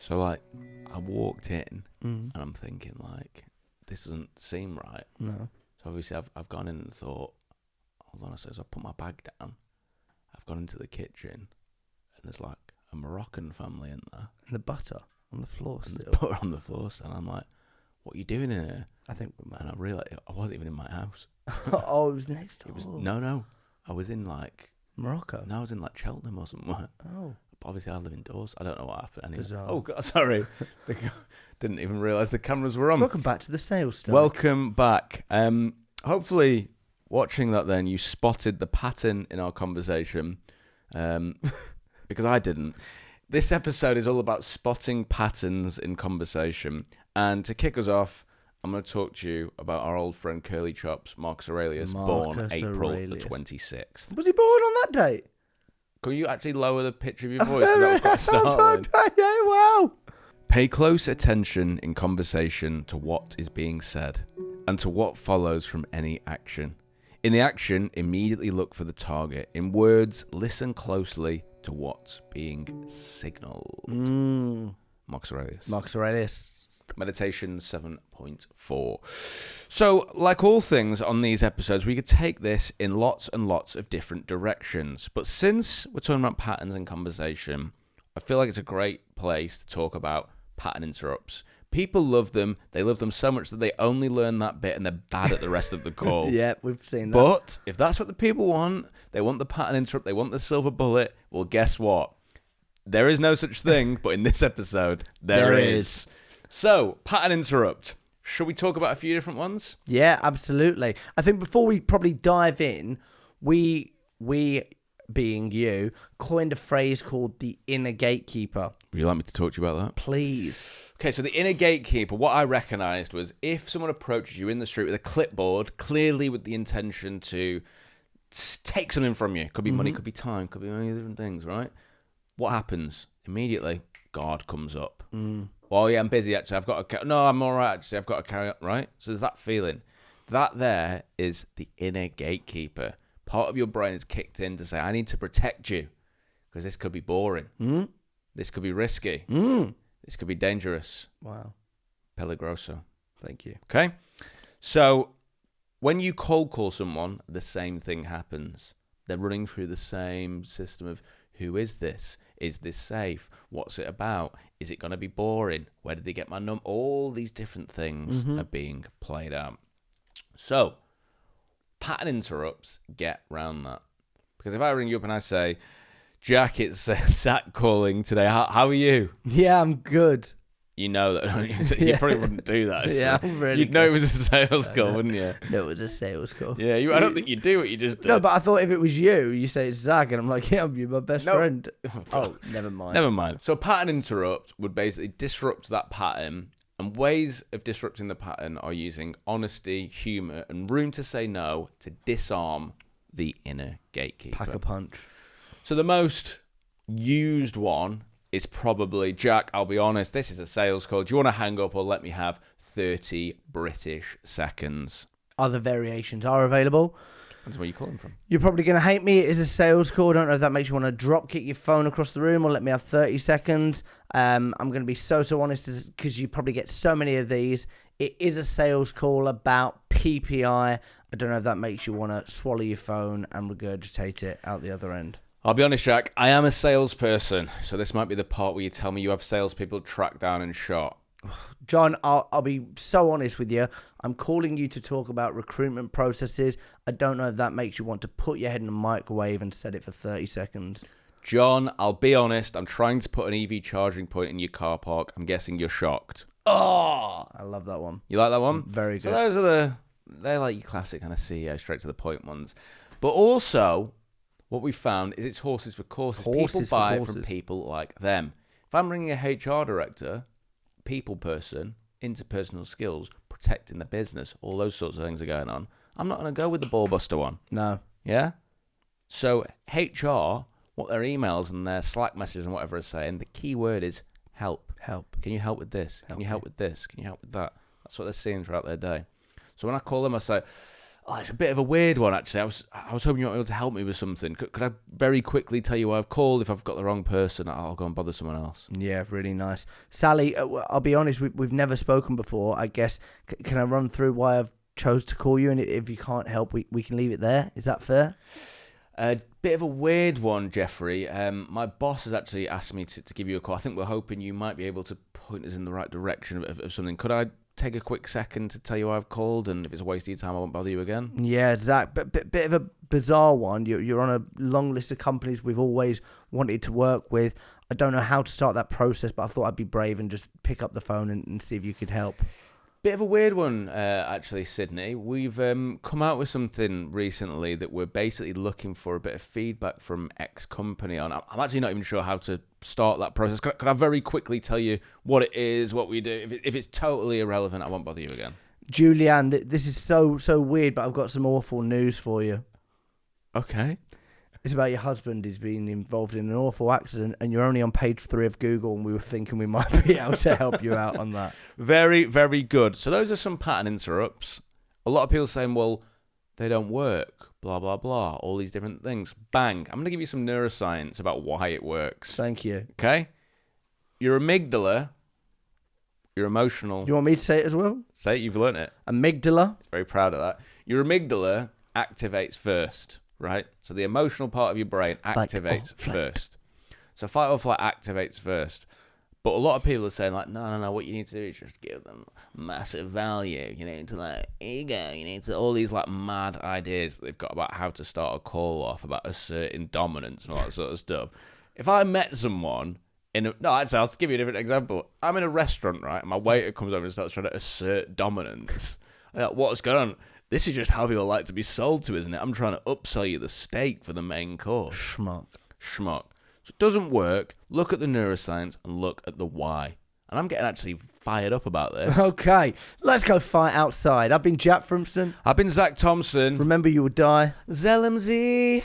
So, like, I walked in and I'm thinking, like, this doesn't seem right. No. So, obviously, I've gone in and thought, hold on a second. So, I put my bag down. I've gone into the kitchen and there's, like, a Moroccan family in there. And the butter on the floor And still. there's butter on the floor still. And I'm like, what are you doing in here? I think we might. And I realised I wasn't even in my house. Oh, it was next door. It was no. I was in, like... Morocco? No, I was in, like, Cheltenham or somewhere. Oh. Obviously, I live indoors. I don't know what happened. Anyway. Bizarre. Oh, God, sorry. Didn't even realise the cameras were on. Welcome back to the Sales Stoic. Welcome back. Hopefully, watching that then, you spotted the pattern in our conversation, because I didn't. This episode is all about spotting patterns in conversation. And to kick us off, I'm going to talk to you about our old friend Curly Chops, Marcus Aurelius, born April the 26th. Was he born on that date? Could you actually lower the pitch of your voice? Because that was quite startling. Wow. Pay close attention in conversation to what is being said and to what follows from any action. In the action, immediately look for the target. In words, listen closely to what's being signaled. Marcus Aurelius. Marcus Aurelius. Meditation 7.4. So, like all things on these episodes, we could take this in lots and lots of different directions. But since we're talking about patterns in conversation, I feel like it's a great place to talk about pattern interrupts. People love them. They love them so much that they only learn that bit and they're bad at the rest of the call. Yeah, we've seen that. But if that's what the people want, they want the pattern interrupt, they want the silver bullet, well, guess what? There is no such thing, but in this episode, there is. So, pattern interrupt. Should we talk about a few different ones? Yeah, absolutely. I think before we probably dive in, we being you, coined a phrase called the inner gatekeeper. Would you like me to talk to you about that? Please. Okay, so the inner gatekeeper, what I recognised was if someone approaches you in the street with a clipboard, clearly with the intention to take something from you, could be money, could be time, could be many different things, right? What happens? Immediately, guard comes up. Well, yeah, I'm busy, actually. I've got to... No, I'm all right, actually. I've got to carry on, right? So there's that feeling. That there is the inner gatekeeper. Part of your brain is kicked in to say, I need to protect you because this could be boring. This could be risky. This could be dangerous. Wow. Peligroso. Thank you. Okay? So when you cold call someone, the same thing happens. They're running through the same system of, who is this? Is this safe? What's it about? Is it going to be boring? Where did they get my number? All these different things are being played out. So, pattern interrupts get round that. Because if I ring you up and I say, Jack, it's Zach calling today. How are you? Yeah, I'm good. You know that. You probably wouldn't do that. Actually. Yeah, I'm really You'd know it was a sales call, wouldn't you? No, it was a sales call. Yeah, I don't think you do what you just did. No, but I thought if it was you say it's Zach, and I'm like, yeah, I'm my best friend. Oh, never mind. Never mind. So a pattern interrupt would basically disrupt that pattern, and ways of disrupting the pattern are using honesty, humour, and room to say no to disarm the inner gatekeeper. Pack a punch. So the most used one is probably, Jack, I'll be honest, this is a sales call. Do you want to hang up or let me have 30 British seconds? Other variations are available. That's where you're calling from. You're probably going to hate me. It is a sales call. I don't know if that makes you want to drop kick your phone across the room or let me have 30 seconds. I'm going to be so honest because you probably get so many of these. It is a sales call about PPI. I don't know if that makes you want to swallow your phone and regurgitate it out the other end. I'll be honest, Jack, I am a salesperson, so this might be the part where you tell me you have salespeople tracked down and shot. John, I'll be so honest with you. I'm calling you to talk about recruitment processes. I don't know if that makes you want to put your head in a microwave and set it for 30 seconds. John, I'll be honest. I'm trying to put an EV charging point in your car park. I'm guessing you're shocked. Oh, I love that one. You like that one? Very good. So they're like your classic kind of CEO, straight to the point ones. But also, what we found is it's horses for courses. People buy from people like them. If I'm ringing a HR director, people person, interpersonal skills, protecting the business, all those sorts of things are going on, I'm not going to go with the ballbuster one. No. Yeah? So HR, what their emails and their Slack messages and whatever are saying, the key word is help. Help. Can you help with this? Can you help with this? Can you help with that? That's what they're seeing throughout their day. So when I call them, I say, Oh, it's a bit of a weird one, actually. I was hoping you might be able to help me with something. Could I very quickly tell you why I've called? If I've got the wrong person, I'll go and bother someone else. Yeah, really nice. Sally, I'll be honest, we've never spoken before. I guess, can I run through why I've chose to call you? And if you can't help, we can leave it there. Is that fair? A bit of a weird one, Jeffrey. My boss has actually asked me to give you a call. I think we're hoping you might be able to point us in the right direction of something. Could I take a quick second to tell you why I've called? And if it's a waste of your time, I won't bother you again. Yeah, Zach, but bit of a bizarre one. You're on a long list of companies we've always wanted to work with. I don't know how to start that process, but I thought I'd be brave and just pick up the phone and see if you could help. Bit of a weird one, actually, Sydney. We've come out with something recently that we're basically looking for a bit of feedback from X company on. I'm actually not even sure how to start that process. Could I very quickly tell you what it is, what we do? If it's totally irrelevant, I won't bother you again. Julianne, this is so weird, but I've got some awful news for you. Okay. It's about your husband. He's been involved in an awful accident, and you're only on page 3 of Google, and we were thinking we might be able to help you out on that. Very, very good. So those are some pattern interrupts. A lot of people saying, well, they don't work, blah, blah, blah, all these different things. Bang. I'm going to give you some neuroscience about why it works. Thank you. Okay? Your amygdala, your emotional... Do you want me to say it as well? Say it, you've learnt it. Amygdala. Very proud of that. Your amygdala activates first. Right? So the emotional part of your brain activates first. So fight or flight activates first. But a lot of people are saying, like, no, what you need to do is just give them massive value. You need to, like, ego. You need to, all these, like, mad ideas that they've got about how to start a call off, about asserting dominance and all that sort of stuff. If I met someone I'll give you a different example. I'm in a restaurant, right? And my waiter comes over and starts trying to assert dominance. I'm like, what's going on? This is just how people like to be sold to, isn't it? I'm trying to upsell you the steak for the main course. Schmuck. So it doesn't work. Look at the neuroscience and look at the why. And I'm getting actually fired up about this. Okay, let's go fight outside. I've been Jack Frimston. I've been Zach Thompson. Remember, you will die. Zellamzy.